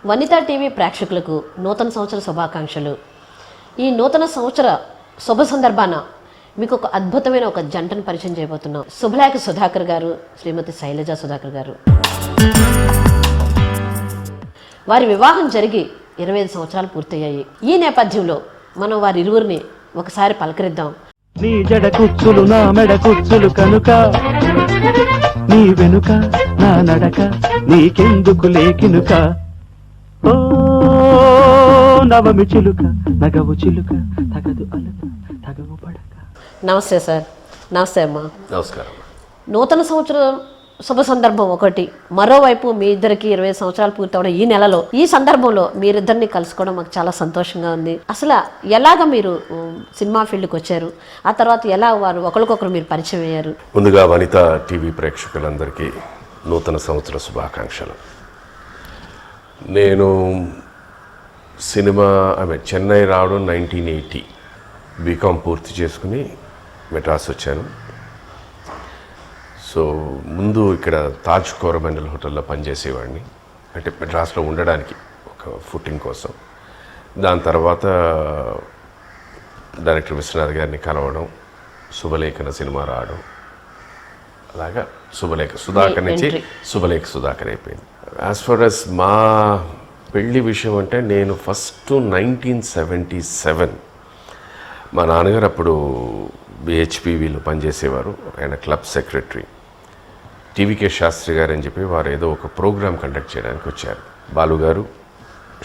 Vanitha TV ప్రేక్షకులకు నూతన సంవత్సర శుభాకాంక్షలు. ఈ నూతన సంవత్సర శుభ సందర్భాన మీకు ఒక అద్భుతమైన ఒక జంటను పరిచయం చేయబోతున్నాం. శుభలేఖ సుధాకర్ గారు, శ్రీమతి శైలజ సుధాకర్ గారు. వారి వివాహం జరిగి 25 సంవత్సరాలు పూర్తయ్యాయి. ఈ నేపథ్యంలో మనం వారి ఇరువురిని ఒకసారి పలకరిద్దాం. నీ జడ కుచ్చులు నా మెడ కుచ్చులు కనుక, నీ వెనుక నా నడక నీకెందుకు లేకినుక, ఓ నవమి చిలుక నగవు చిలుక తగదు అలక తగవు పడక. నమస్తే సార్. నమస్తే అమ్మా. నమస్కారం. నూతన సంవత్సరం శుభ సందర్భం ఒకటి, మరోవైపు మీ ఇద్దరికి 25 సంవత్సరాలు పూర్తవడం ఈ నెలలో. ఈ సందర్భంలో మీరిద్దరిని కలుసుకోవడం మాకు చాలా సంతోషంగా ఉంది. అసలు ఎలాగ మీరు సినిమా ఫీల్డ్కి వచ్చారు, ఆ తర్వాత ఎలా వారు ఒకరికొకరు మీరు పరిచయం అయ్యారు? ముందుగా వనితా టీవీ ప్రేక్షకులందరికీ నూతన సంవత్సర శుభాకాంక్షలు. నేను సినిమా చెన్నై రావడం 1980, బీకామ్ పూర్తి చేసుకుని మెడ్రాస్ వచ్చాను. సో ముందు ఇక్కడ తాజ్ కోరమండల్ హోటల్లో పనిచేసేవాడిని, అంటే మెడ్రాస్లో ఉండడానికి ఒక ఫుటింగ్ కోసం. దాని తర్వాత డైరెక్టర్ విశ్వనాథ్ గారిని కలవడం, శుభలేఖన సినిమా రావడం, అలాగా శుభలేఖ సుధాకర్ నుంచి శుభలేఖ సుధాకర్ అయిపోయింది. యాజ్ ఫార్ యాజ్ మా పెళ్లి విషయం అంటే, నేను ఫస్ట్ 1977 మా నాన్నగారు అప్పుడు బిహెచ్పివిలో పనిచేసేవారు. ఆయన క్లబ్ సెక్రటరీ. టీవీకే శాస్త్రి గారు అని చెప్పి వారు ఏదో ఒక ప్రోగ్రామ్ కండక్ట్ చేయడానికి వచ్చారు. బాలు గారు,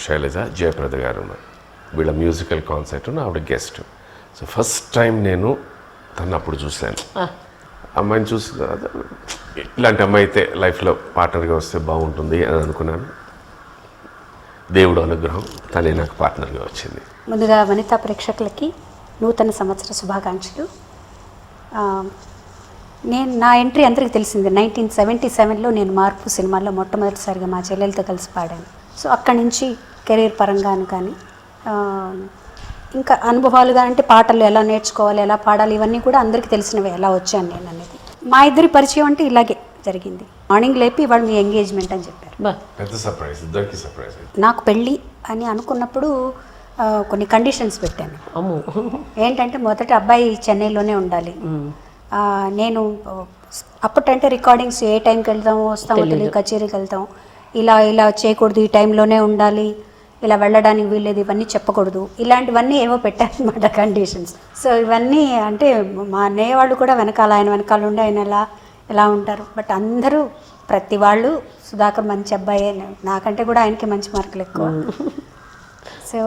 శైలజ, జయప్రద గారు వీళ్ళ మ్యూజికల్ కాన్సర్ట్, ఆవిడ గెస్ట్. సో ఫస్ట్ టైం నేను తను అప్పుడు చూశాను. అమ్మాయిని చూసి ఇలాంటి అమ్మాయి అయితే లైఫ్లో పార్ట్నర్గా వస్తే బాగుంటుంది అని అనుకున్నాను. దేవుడు అనుగ్రహం, తనే నాకు పార్ట్నర్గా వచ్చింది. ముందుగా వనితా ప్రేక్షకులకి నూతన సంవత్సర శుభాకాంక్షలు. నా ఎంట్రీ అందరికీ తెలిసింది. 1977లో నేను మార్పు సినిమాలో మొట్టమొదటిసారిగా మా చెల్లెలతో కలిసి పాడాను. సో అక్కడి నుంచి కెరీర్ పరంగాను కానీ ఇంకా అనుభవాలుగా అంటే పాటలు ఎలా నేర్చుకోవాలి, ఎలా పాడాలి, ఇవన్నీ కూడా అందరికీ తెలిసినవే. ఎలా వచ్చాను నేను అనేది. మా ఇద్దరి పరిచయం అంటే ఇలాగే జరిగింది. మార్నింగ్ లేపి ఇవాళ మీ ఎంగేజ్మెంట్ అని చెప్పారు. పెద్ద సర్ప్రైజ్, ఇద్దరికి సర్ప్రైజ్. నాకు పెళ్ళి అని అనుకున్నప్పుడు కొన్ని కండిషన్స్ పెట్టాను. ఏంటంటే మొదట అబ్బాయి చెన్నైలోనే ఉండాలి. నేను అప్పటంటే రికార్డింగ్స్ ఏ టైంకి వెళ్తామో వస్తామో తెలియదు, కచేరీకి వెళ్తాం, ఇలా చేయకూడదు, ఈ టైంలోనే ఉండాలి, ఇలా వెళ్ళడానికి వీల్లేదు, ఇవన్నీ చెప్పకూడదు, ఇలాంటివన్నీ ఏవో పెట్టాను అన్నమాట కండిషన్స్. సో ఇవన్నీ అంటే మా అన్నయ్య వాళ్ళు కూడా ఆయన వెనకాల ఉండి ఆయన ఎలా ఉంటారు. బట్ అందరూ ప్రతి వాళ్ళు సుధాకర్ మంచి అబ్బాయి, నాకంటే కూడా ఆయనకి మంచి మార్కులు ఎక్కువ. సో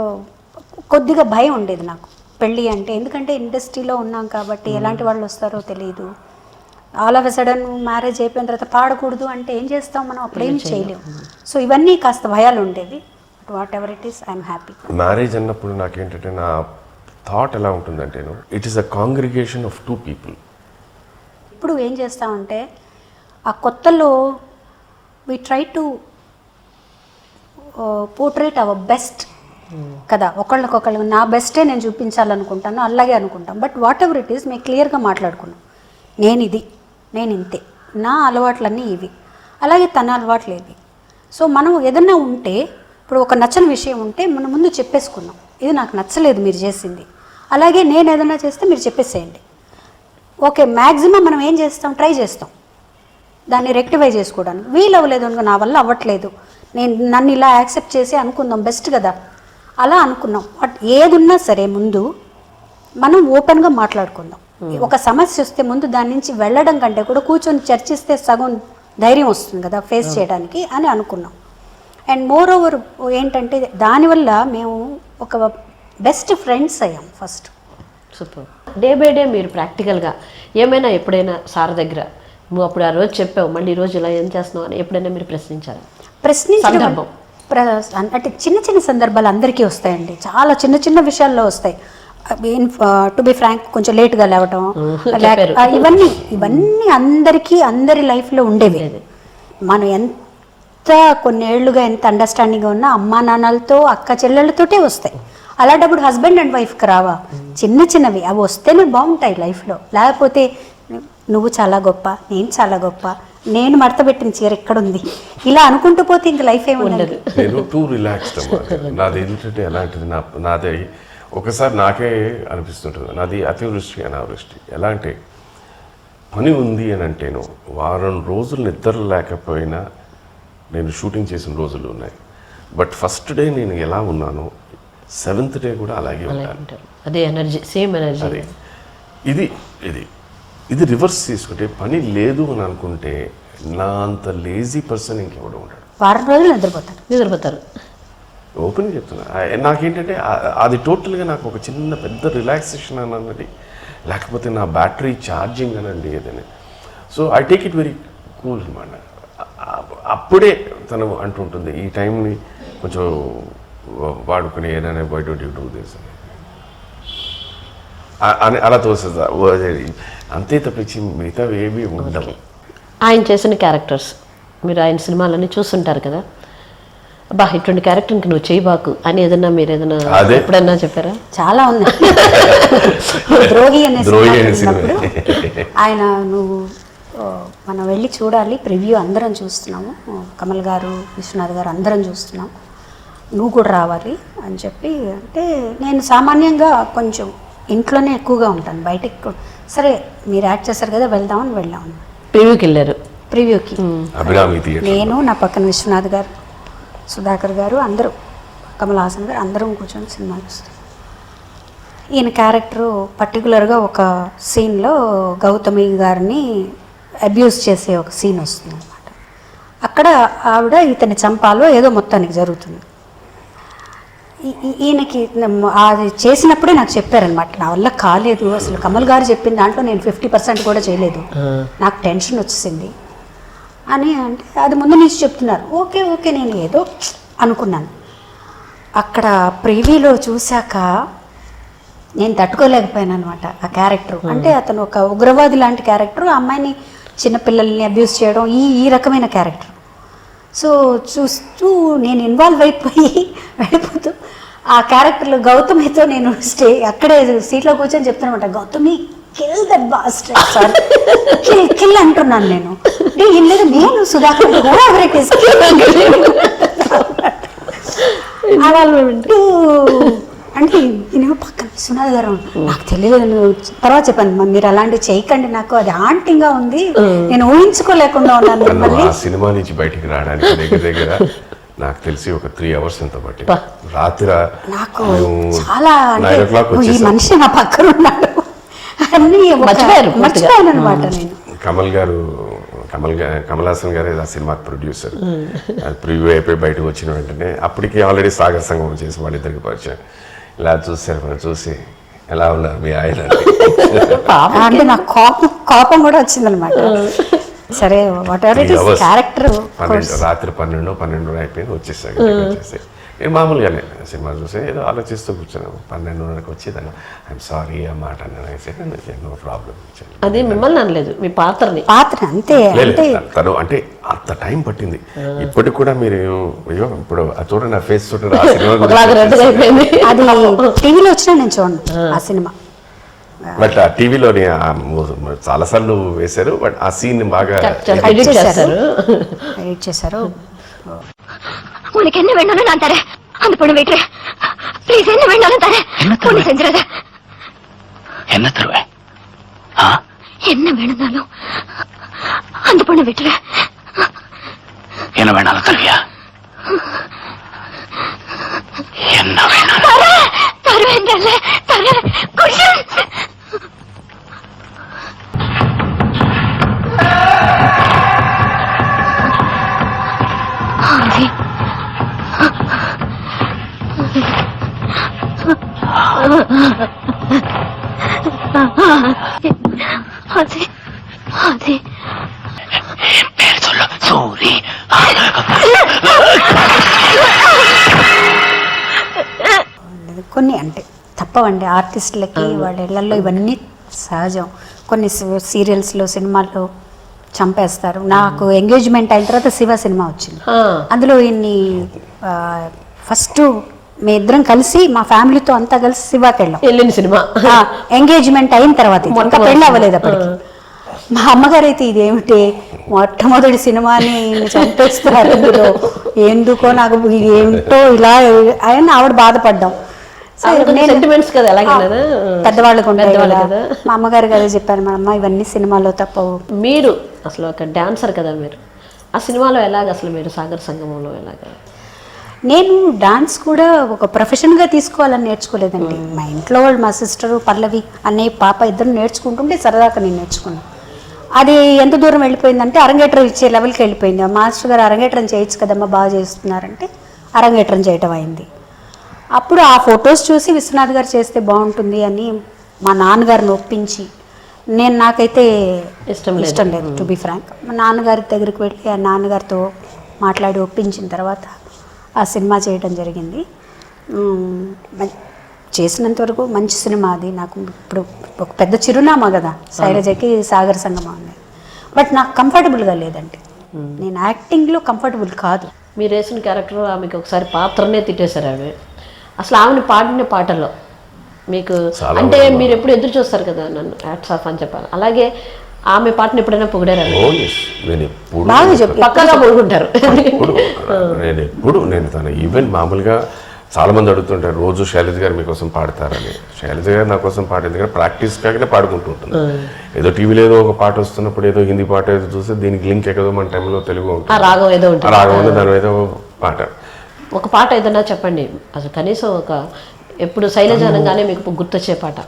కొద్దిగా భయం ఉండేది నాకు పెళ్ళి అంటే, ఎందుకంటే ఇండస్ట్రీలో ఉన్నాం కాబట్టి ఎలాంటి వాళ్ళు వస్తారో తెలియదు. All of a sudden marriage అయిపోయిన తర్వాత పాడకూడదు అంటే ఏం చేస్తాం మనం, అప్పుడేం చేయలేము. సో ఇవన్నీ కాస్త భయాలు ఉండేవి. But whatever it is, I'm happy. Marriage అన్నప్పుడు నాకేంటంటే నా థాట్ ఎలా ఉంటుందంటే, it is a congregation of 2 people. ఇప్పుడు ఏం చేస్తామంటే ఆ కొత్తలో we try to portray our best కదా, ఒకళ్ళకొకళ్ళు నా బెస్టే నేను చూపించాలనుకుంటాను, అలాగే అనుకుంటాం. But whatever it is, మేము క్లియర్గా మాట్లాడుకున్నాం. నేను ఇంతే, నా అలవాట్లన్నీ ఇవి, అలాగే తన అలవాట్లు ఇవి. సో మనం ఏదన్నా ఉంటే, ఇప్పుడు ఒక నచ్చని విషయం ఉంటే మనం ముందు చెప్పేసుకున్నాం, ఇది నాకు నచ్చలేదు మీరు చేసింది, అలాగే నేను ఏదన్నా చేస్తే మీరు చెప్పేసేయండి. ఓకే, మ్యాక్సిమం మనం ఏం చేస్తాం, ట్రై చేస్తాం దాన్ని రెక్టిఫై చేసుకోవడానికి. వీలు అవ్వలేదు అనుకో, నా వల్ల అవ్వట్లేదు, నన్ను ఇలా యాక్సెప్ట్ చేసి అనుకుందాం, బెస్ట్ కదా, అలా అనుకున్నాం. బట్ ఏదున్నా సరే ముందు మనం ఓపెన్గా మాట్లాడుకుందాం. ఒక సమస్య వస్తే ముందు దాని నుంచి వెళ్ళడం కంటే కూడా కూర్చొని చర్చిస్తే సగం ధైర్యం వస్తుంది కదా ఫేస్ చేయడానికి అని అనుకున్నాం. అండ్ మోర్ ఓవర్ ఏంటంటే దానివల్ల మేము ఒక బెస్ట్ ఫ్రెండ్స్ అయ్యాం first. Super. Day by day మీరు ప్రాక్టికల్గా ఏమైనా ఎప్పుడైనా సార్ దగ్గర నువ్వు అప్పుడు ఆ రోజు చెప్పావు, మళ్ళీ ఈ రోజు ఇలా ఏం చేస్తున్నావు అని ఎప్పుడైనా మీరు ప్రశ్నించడం? అంటే చిన్న చిన్న సందర్భాలు అందరికీ వస్తాయండి, చాలా చిన్న చిన్న విషయాల్లో వస్తాయి. టు బి ఫ్రాంక్, కొంచెం లేట్గా లేవటం, ఇవన్నీ అందరికీ అందరి లైఫ్లో ఉండేవి. మనం ఎంత కొన్నేళ్లుగా ఎంత అండర్స్టాండింగ్గా ఉన్నా అమ్మా నాన్నలతో అక్క చెల్లెళ్ళతోటే వస్తాయి. అలాంటప్పుడు హస్బెండ్ అండ్ వైఫ్కి రావా? చిన్నవి అవి వస్తేనే బాగుంటాయి లైఫ్లో. లేకపోతే నువ్వు చాలా గొప్ప, నేను చాలా గొప్ప నేను మడత పెట్టిన చీర ఎక్కడుంది, ఇలా అనుకుంటూ పోతే ఇంక లైఫ్ ఏముండదు. నేను టూ రిలాక్స్డ్ అన్నమాట. నాది ఏంటంటే ఎలాంటిది నాది ఒకసారి నాకే అనిపిస్తుంటుంది, నాది అతివృష్టి అనావృష్టి. ఎలా అంటే పని ఉంది అని అంటేను వారం రోజులు నిద్ర లేకపోయినా నేను షూటింగ్ చేసిన రోజులు ఉన్నాయి. బట్ ఫస్ట్ డే నేను ఎలా ఉన్నానో 7th డే కూడా అలాగే ఉంటాను. అదే ఎనర్జీ, సేమ్ ఎనర్జీ. అదే ఇది ఇది ఇది రివర్స్ తీసుకుంటే పని లేదు అని అనుకుంటే నా అంత లేజీ పర్సన్ ఇంకెవడో ఉంటాడు. వారం రోజులు నిద్రపోతారు. ఓపెన్గా చెప్తున్నా. నాకేంటంటే అది టోటల్గా నాకు ఒక చిన్న పెద్ద రిలాక్సేషన్ అన్నది, లేకపోతే నా బ్యాటరీ ఛార్జింగ్ అనండి ఏదైనా. So I take it very cool అనమాట. అప్పుడే తను అంటుంటుంది ఈ టైంని కొంచెం వాడుకుని ఏదైనా why don't you do this అని అలా తోస్తుంది. అంతే తప్పించి మిగతా ఏమీ ఉండవు. ఆయన చేసిన క్యారెక్టర్స్ మీరు ఆయన సినిమాలన్నీ చూస్తుంటారు కదా, అబ్బా ఇటువంటి క్యారెక్టర్ ఇంక నువ్వు చేయబాకు అని ఏదన్నా మీరు ఏదైనా ఎప్పుడన్నా చెప్పారా? చాలా ఉంది. ద్రోహి అనే సినిమా ఆయన నువ్వు మనం వెళ్ళి చూడాలి, ప్రివ్యూ అందరం చూస్తున్నాము, కమల్ గారు, విశ్వనాథ్ గారు అందరం చూస్తున్నాం, నువ్వు కూడా రావాలి అని చెప్పి. అంటే నేను సామాన్యంగా కొంచెం ఇంట్లోనే ఎక్కువగా ఉంటాను, బయటకు సరే మీరు యాక్ట్ చేశారు కదా వెళ్దామని వెళ్ళాము. ప్రివ్యూకి వెళ్ళారు? ప్రివ్యూకి నేను, నా పక్కన విశ్వనాథ్ గారు, సుధాకర్ గారు, అందరూ, కమల్ హాసన్ గారు అందరం కూర్చొని సినిమా చూస్తాం. ఈయన క్యారెక్టరు పర్టికులర్గా ఒక సీన్లో గౌతమి గారిని అబ్యూస్ చేసే ఒక సీన్ వస్తుంది అనమాట. అక్కడ ఆవిడ ఇతన్ని చంపాలో ఏదో మొత్తానికి జరుగుతుంది. ఈయనకి అది చేసినప్పుడే నాకు చెప్పారనమాట, నా వల్ల కాలేదు అసలు, కమల్ గారు చెప్పిన దాంట్లో నేను 50% కూడా చేయలేదు, నాకు టెన్షన్ వచ్చేసింది అని. అంటే అది ముందు నుంచి చెప్తున్నారు. ఓకే ఓకే నేను ఏదో అనుకున్నాను. అక్కడ ప్రివ్యూలో చూశాక నేను తట్టుకోలేకపోయాను అనమాట ఆ క్యారెక్టర్. అంటే అతను ఒక ఉగ్రవాది లాంటి క్యారెక్టర్, ఆ అమ్మాయిని చిన్నపిల్లల్ని అబ్యూస్ చేయడం, ఈ రకమైన క్యారెక్టర్. సో చూస్తూ నేను ఇన్వాల్వ్ అయిపోయి వెళ్ళిపోతూ ఆ క్యారెక్టర్లో గౌతమితో నేను అక్కడే సీట్లో కూర్చొని చెప్తానమాట, Gautami kill that bastard, sorry kill అంటున్నాను నేను. ఏం లేదు, నేను సుధాకర్ అంటే నేను పక్కన విశ్వనాథ్ గారు, నాకు తెలియదు, తర్వాత చెప్పాను మీరు అలాంటివి చేయకండి, నాకు అది ఆంటింగ్గా ఉంది, నేను ఊహించుకోలేకుండా ఉన్నాను. ఆ సినిమా నుంచి బయటికి రావడానికి దగ్గర నాకు తెలిసి ఒక 3 hours ఎంత బట్టి రాత్రి నాకు చాలా ఈ మనిషి నా పక్కన ఉన్నాడు అన్ని మర్చిపోయాను అనమాట. నేను కమల్ హాసన్ గారు ఆ సినిమా ప్రొడ్యూసర్. ప్రివ్యూ అయిపోయి బయటకు వచ్చిన వెంటనే అప్పటికి ఆల్రెడీ సాగర్ సంగమం చేసి వాళ్ళిద్దరికి పరిచయం. ఇలా చూసారు, చూసి ఎలా ఉన్నారు మీ ఆయన అంటే నాకు కోపం కూడా వచ్చిందనమాట. సరే what ever it is character. రాత్రి 12 అయిపోయింది, వచ్చేసాక నేను మామూలుగానే సినిమా చూసి ఏదో ఆలోచిస్తూ కూర్చొని 12:30కి వచ్చేదాన్ని. ఐఎమ్ సారీ ఆ మాట నో ప్రాబ్లం. అదే మిమ్మల్ని అనలేదు, మీ పాత్ర అంతే. తను అంటే అంత టైం పట్టింది. ఇప్పటికి కూడా మీరు ఇప్పుడు చూడండి నా ఫేస్ చూడండి, అది టీవీలో వచ్చినా నేను చూడండి ఆ సినిమా. బట్ ఆ టీవీలోని చాలాసార్లు వేశారు, బట్ ఆ సీన్ బాగా ಎಡಿಟ್ చేశారు. உனக்கு என்ன வேணும்னு நான் தரேன், அந்த பொண்ணு வீட்டு ப்ளீஸ் என்ன வேணாலும் தரேன், பொண்ணு செஞ்சிடாத. என்ன தருவேன்? என்ன வேணும்னாலும் அந்த பொண்ணு விட்டுற. என்ன வேணாலும் தருவியா? என்ன வேணாலும் தருவேன் தருவேன். குஷன் అది పేరు சொல்லு. సూరి. కొన్ని అంటే తప్పవండి ఆర్టిస్టులకి వాళ్ళ ఇళ్లలో ఇవన్నీ సహజం. కొన్ని సీరియల్స్లో సినిమాల్లో చంపేస్తారు. నాకు ఎంగేజ్మెంట్ అయిన తర్వాత శివ సినిమా వచ్చింది, అందులో ఇన్ని ఫస్ట్ మీ ఇద్దరం కలిసి మా ఫ్యామిలీతో అంతా కలిసి శివాకి వెళ్ళిన సినిమా ఎంగేజ్మెంట్ అయిన తర్వాత ఇంకా పెళ్ళి అవ్వలేదు అప్పటికి. మా అమ్మగారు అయితే ఇదేమిటి మొట్టమొదటి సినిమాని చంపేస్తారు ఇందులో, ఎందుకో నాకు ఇది ఏమిటో ఇలా అని ఆవిడ బాధపడ్డాం. సెంటిమెంట్స్ కదా ఎలాగైనా పెద్దవాళ్ళకు ఉంటాయి పెద్దవాళ్ళు కదా. మా అమ్మగారు కదా చెప్పారు, మా అమ్మ ఇవన్నీ సినిమాలో తప్పవు. మీరు అసలు ఒక డాన్సర్ కదా మీరు, ఆ సినిమాలో ఎలాగ అసలు మీరు సాగర సంగమంలో ఎలాగ? నేను డాన్స్ కూడా ఒక ప్రొఫెషన్గా తీసుకోవాలని నేర్చుకోలేదండి. మా ఇంట్లో వాళ్ళు, మా సిస్టరు పల్లవి, అన్నయ్య, పాప ఇద్దరు నేర్చుకుంటుంటే సరదాగా నేను నేర్చుకున్నాను. అది ఎంత దూరం వెళ్ళిపోయిందంటే అరంగేట్రం ఇచ్చే లెవెల్కి వెళ్ళిపోయింది. మాస్టర్ గారు అరంగేట్రం చేయొచ్చు కదమ్మా, బాగా చేస్తున్నారంటే అరంగేట్రం చేయటం అయింది. అప్పుడు ఆ ఫొటోస్ చూసి విశ్వనాథ్ గారు చేస్తే బాగుంటుంది అని మా నాన్నగారిని ఒప్పించి, నాకైతే ఇష్టం లేదు టు బి ఫ్రాంక్. మా నాన్నగారి దగ్గరికి వెళ్ళి ఆ నాన్నగారితో మాట్లాడి ఒప్పించిన తర్వాత ఆ సినిమా చేయడం జరిగింది. చేసినంత వరకు మంచి సినిమా అది. నాకు ఇప్పుడు ఒక పెద్ద చిరునామా కదా శైలజకి సాగర సంగమం అనేది. బట్ నాకు కంఫర్టబుల్గా లేదండి, నేను యాక్టింగ్లో కంఫర్టబుల్ కాదు. మీరు వేసిన క్యారెక్టర్ ఆమెకి ఒకసారి పాత్రనే తిట్టేశారు ఆమె. అసలు ఆమెను పాడిన పాటల్లో మీకు అంటే మీరు ఎప్పుడు ఎదురు చూస్తారు కదా నన్ను హ్యాట్స్ ఆఫ్ అని చెప్పాలి, అలాగే ఆమె పాటను ఎప్పుడైనా పొగిడారు? బాగా చెప్పి పక్కగా పొగుంటారు. నేను తన ఈవెంట్ మామూలుగా చాలా మంది అడుగుతుంటారు, రోజు శైలజ గారు మీకోసం పాడతారని. శైలజ గారు నా కోసం పాడేది కానీ ప్రాక్టీస్ కాకనే పాడుకుంటూ ఉంటుంది. ఏదో టీవీలో ఏదో ఒక పాట వస్తున్నప్పుడు ఏదో హిందీ పాట ఏదో చూస్తే దీనికి లింక్ ఎక్కదో మన టైంలో తెలుగు ఉంటుంది, రాగం ఏదో ఉంటుంది, రాగం ఉంది, దాని ఏదో పాట. ఒక పాట ఏదన్నా చెప్పండి అసలు, కనీసం ఒక ఎప్పుడు శైలజ అనగానే మీకు గుర్తొచ్చే పాట.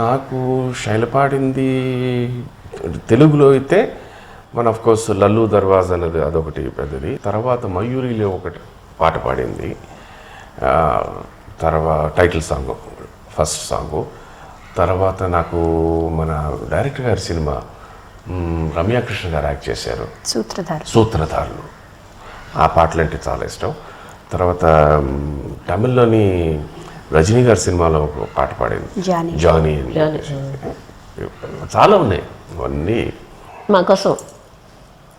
నాకు శైల పాడింది తెలుగులో అయితే మన ఆఫ్ కోర్స్ లల్లు దర్వాజ్ అనేది అదొకటి పెద్దది. తర్వాత మయూరిలో ఒకటి పాట పాడింది, తర్వాత టైటిల్ సాంగ్, ఫస్ట్ సాంగు. తర్వాత నాకు మన డైరెక్టర్ గారి సినిమా రమ్యాకృష్ణ గారు యాక్ట్ చేశారు, సూత్రధారులు, ఆ పాటలు అంటే చాలా ఇష్టం. తర్వాత తమిళ్లోని రజనీ గారి సినిమాలో ఒక పాట పాడింది, జానీ అని. చాలా ఉన్నాయి అవన్నీ మా కోసం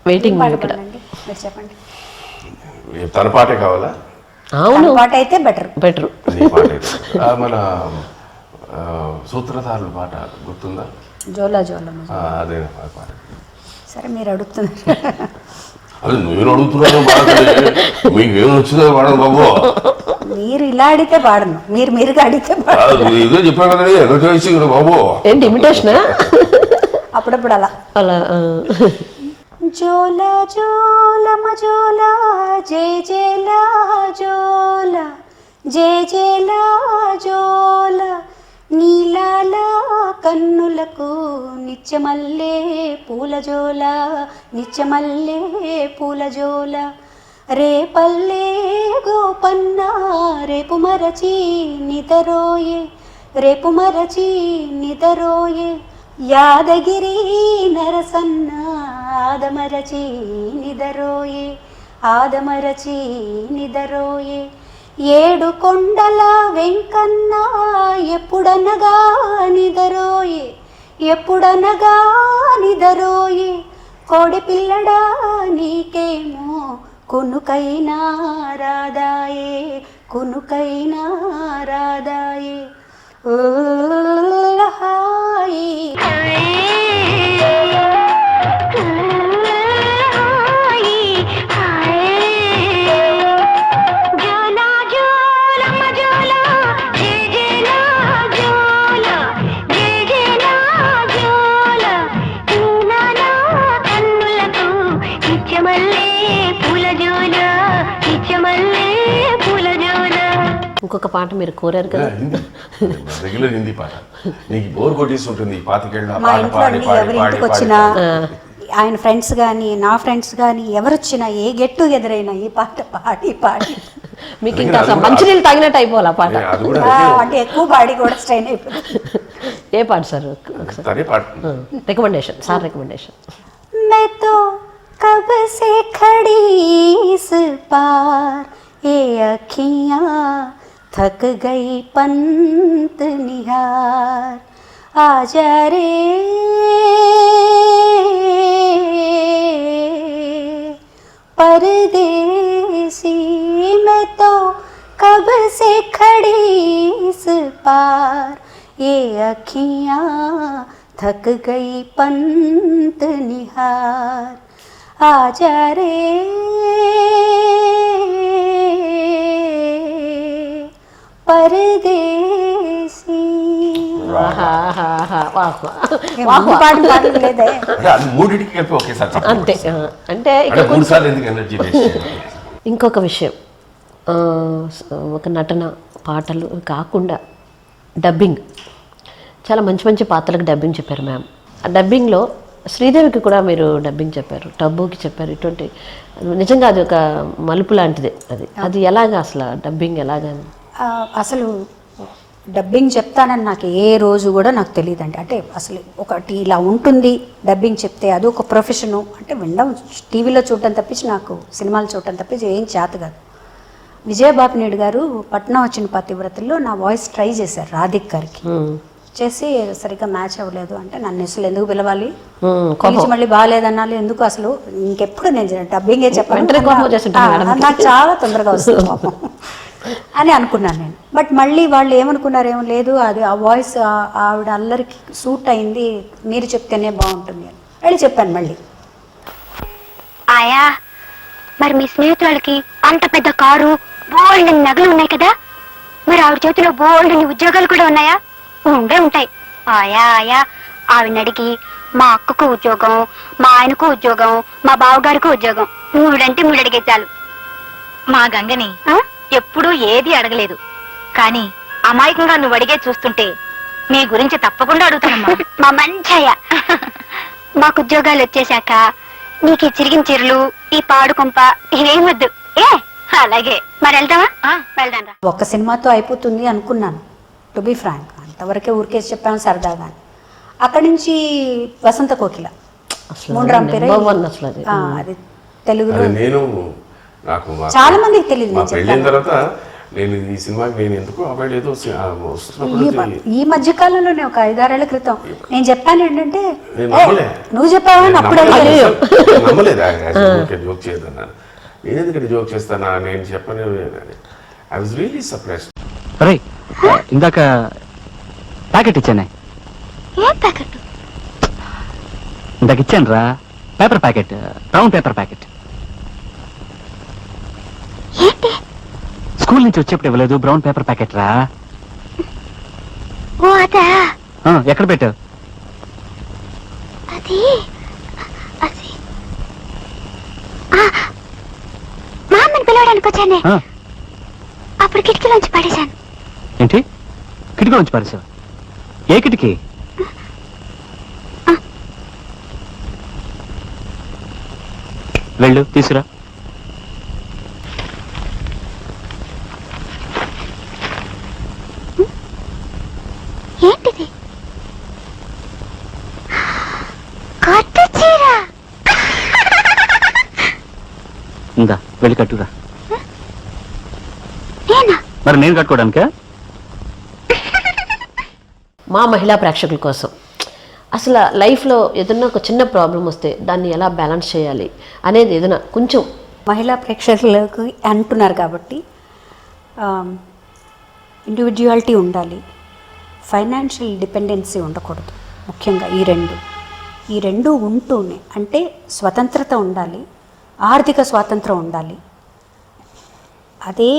వెయిటింగ్. ఇక్కడ చెప్పండి, తన పాటే కావాలా? అవును, పాట అయితే బెటర్. మన సూత్రధారుల పాట గుర్తుందా? జోలా జోలా అదే పాట. సరే మీరు అడుగుతున్నారు, అది నేను అడుగుతున్నాను, మీకు ఏం వచ్చిందో పాడను బాబు. మీరు ఇలా అడిగితే పాడను, మీరుగా అడిగితే ఇదే చెప్పాను కదా, ఎక్కడ చేసి బాబు. ఏంటి ఇమిటేషన్? అప్పుడప్పుడు అలా అలా జోలా జోలా మజోలా జే జేలా జోలా జే జేలా జోలా నీలాల కన్నులకు నిత్యమల్లే పూలజోల నిత్యమల్లే పూలజోల రేపల్లే గోపన్న రేపు మరచి నిదరోయే రేపు మరచి నిదరోయే యాదగిరి నరసన్న ఆదమరచి నిదరోయే ఆదమరచి నిదరోయే ఏడు కొండల వెంకన్న ఎప్పుడనగా నిదరోయే ఎప్పుడనగా నిదరోయే కోడి పిల్లడా నీకేమో కునుకైనా రాదాయే కునుకైనా రాదాయే ఓ ఇంకొక పాట మీరు కోరారు కదా, రెగ్యులర్ హిందీ పాట. నీకు బోర్ కొట్టేసి ఉంటుంది మా ఇంట్లో ఎవరి ఇంటికి వచ్చినా ఆయన ఫ్రెండ్స్ కానీ నా ఫ్రెండ్స్ కానీ ఎవరొచ్చినా ఏ గెట్ టుగెదర్ అయినా ఈ పాట పాడి పాడి మీకు ఇంకా మంచినీళ్ళు తాగినట్టు అయిపోవాలి ఆ పాట. అంటే ఎక్కువ పాడి కూడా స్ట్రెయిన్ అయిపోతుంది. ఏ పాట సార్? Recommendation sir, recommendation. मैं तो कब से खड़ी इस पार ये अखियाँ थक गई पंत निहार आजा रे परदेसी मैं तो कब से खड़ी इस पार ये अखियाँ थक गई पंत निहार आजा रे परदेसी పాడలేదే అది మూడింటికి కలిపి ఒకేసారి చెప్పండి. అంతే అంటే అంటే 3 సార్లు ఎందుకు ఎనర్జీ వేస్ట్? ఇంకొక విషయం, ఒక నటన పాటలు కాకుండా డబ్బింగ్, చాలా మంచి మంచి పాత్రలకు డబ్బింగ్ చెప్పారు మ్యామ్. ఆ డబ్బింగ్లో శ్రీదేవికి కూడా మీరు డబ్బింగ్ చెప్పారు, టబ్బుకి చెప్పారు. ఇటువంటి నిజంగా అది ఒక మలుపు లాంటిదే. అది ఎలాగా అసలు డబ్బింగ్ ఎలాగా? అసలు డబ్బింగ్ చెప్తానని నాకు ఏ రోజు కూడా నాకు తెలియదండి. అంటే అసలు ఒకటి ఇలా ఉంటుంది డబ్బింగ్ చెప్తే, అది ఒక ప్రొఫెషను అంటే వినడం, టీవీలో చూడటం తప్పించి నాకు సినిమాలు చూడటం తప్పించి ఏం చేత కాదు. విజయబాపినేడు గారు పట్నం వచ్చిన పతివ్రతల్లో నా వాయిస్ ట్రై చేశారు రాధిక్ గారికి. చేసి సరిగ్గా మ్యాచ్ అవ్వలేదు అంటే నన్ను అసలు ఎందుకు పిలవాలి, పిలిచి మళ్ళీ బాగాలేదన్నాలి ఎందుకు, అసలు ఇంకెప్పుడు నేను డబ్బింగే చెప్పాను, నాకు చాలా తొందరగా వస్తుంది పాపం అని అనుకున్నాను నేను. బట్ మళ్ళీ వాళ్ళు ఏమనుకున్నారేమో, లేదు అది ఆ వాయిస్ ఆవిడ అల్లరికి సూట్ అయింది, మీరు చెప్తేనే బాగుంటుంది అని వెళ్ళి చెప్పాను. మళ్ళీ ఆయా మరి మీ స్నేహితులకి అంత పెద్ద కారు, బోల్డ్ నగలు ఉన్నాయి కదా, మరి ఆవిడ చేతిలో బోల్డ్ ఉద్యోగాలు కూడా ఉన్నాయా? ఉండే ఉంటాయి. ఆయా ఆయా ఆవిడని అడిగి మా అక్కకు ఉద్యోగం, మా ఆయనకు ఉద్యోగం, మా బావగారికి ఉద్యోగం, మూడంటే మూడు అడిగే చాలు. మా గంగని ఎప్పుడూ ఏది అడగలేదు, కానీ అమాయకంగా నువ్వు అడిగే చూస్తుంటే నీ గురించి తప్పకుండా అడుగుతానమ్మా. మా మంచయ్య మాకు ఉద్యోగాలు వచ్చేశాక నీకు ఈ చిరిగిన చీరలు, ఈ పాడుకొంప ఏమొద్దు. అలాగే మరి వెళ్దామా? వెళ్దాం. ఒక్క సినిమాతో అయిపోతుంది అనుకున్నాను, టు బి ఫ్రాంక్. అంతవరకే ఊరికేసి చెప్పాను సరదాగా. అక్కడి నుంచి వసంత కోకిల, మూండ్రాం పేరు, అది తెలుగులో నేను నాకు చాలా మందికి తెలియదు. మా పెళ్ళైన తర్వాత నేను ఈ సినిమాకి నేను ఎందుకు అవాయిడ్ ఏదో ఈ మధ్య కాలంలోనే ఒక 5-6 ఏళ్ల క్రితం నేను చెప్పాను ఏంటంటే, నువ్వు చెప్పావా అప్పుడే నమ్మలేదు. జోక్ చేయదన్నాను, నేను ఎందుకంటే జోక్ చేస్తానా, నేను చెప్పను. I was really surprised. అరే ఇందాక ప్యాకెట్ ఇచ్చానే, ఇందాక ఇచ్చాను రా, paper packet, brown paper packet. School నుంచి వచ్చేప్పుడు ఇవ్వలేదు బ్రౌన్ పేపర్ ప్యాకెట్ రా. ఎక్కడ పెట్టావు? అది మా అమ్మని పిలవడానికి వచ్చానే, అప్పుడు కిటికీలోంచి పడేశాను. ఏంటి కిటికీలోంచి పడేసావు? ఏ కిటికీ? వెళ్ళు తీసుకురా. ఏంటిది? కొత్త చీర. ఇందా వెళ్ళి కట్టురా. మరి నేను కట్టుకోవడానికా? మా మహిళా ప్రేక్షకుల కోసం అసలు లైఫ్లో ఏదైనా ఒక చిన్న ప్రాబ్లం వస్తే దాన్ని ఎలా బ్యాలెన్స్ చేయాలి అనేది ఏదైనా కొంచెం మహిళా ప్రేక్షకులకు అంటున్నారు కాబట్టి ఇండివిజువాలిటీ ఉండాలి, ఫైనాన్షియల్ డిపెండెన్సీ ఉండకూడదు. ముఖ్యంగా ఈ రెండు ఉంటూనే, అంటే స్వతంత్రత ఉండాలి, ఆర్థిక స్వాతంత్రం ఉండాలి. అదే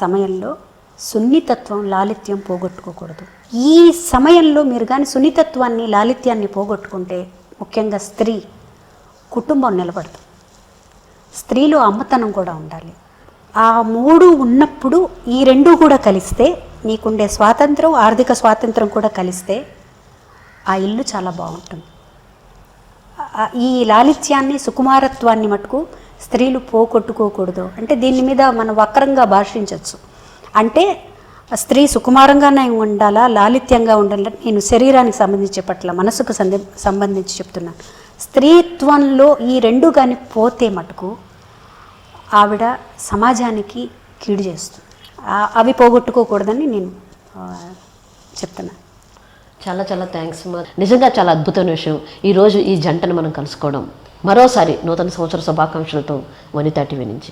సమయంలో సున్నితత్వం, లాలిత్యం పోగొట్టుకోకూడదు. ఈ సమయంలో మీరు కానీ సున్నితత్వాన్ని, లాలిత్యాన్ని పోగొట్టుకుంటే ముఖ్యంగా స్త్రీ కుటుంబం నిలబడదు. స్త్రీలో అమ్మతనం కూడా ఉండాలి. ఆ మూడు ఉన్నప్పుడు ఈ రెండు కూడా కలిస్తే, నీకుండే స్వాతంత్రం, ఆర్థిక స్వాతంత్రం కూడా కలిస్తే ఆ ఇల్లు చాలా బాగుంటుంది. ఈ లాలిత్యాన్ని, సుకుమారత్వాన్ని మటుకు స్త్రీలు పోగొట్టుకోకూడదు. అంటే దీని మీద మనం వక్రంగా భాషించవచ్చు. అంటే స్త్రీ సుకుమారంగానే ఉండాలా, లాలిత్యంగా ఉండాలా? నేను శరీరానికి సంబంధించి చెప్పట్ల, మనసుకు సంబంధించి చెప్తున్నాను. స్త్రీత్వంలో ఈ రెండు కానీ పోతే మటుకు ఆవిడ సమాజానికి కీడు చేస్తుంది. అవి పోగొట్టుకోకూడదని నేను చెప్తున్నాను. చాలా చాలా థ్యాంక్స్ మా. నిజంగా చాలా అద్భుతమైన విషయం ఈరోజు ఈ జంటను మనం కలుసుకోవడం. మరోసారి నూతన సంవత్సర శుభాకాంక్షలతో వనితా టీవీ నుంచి.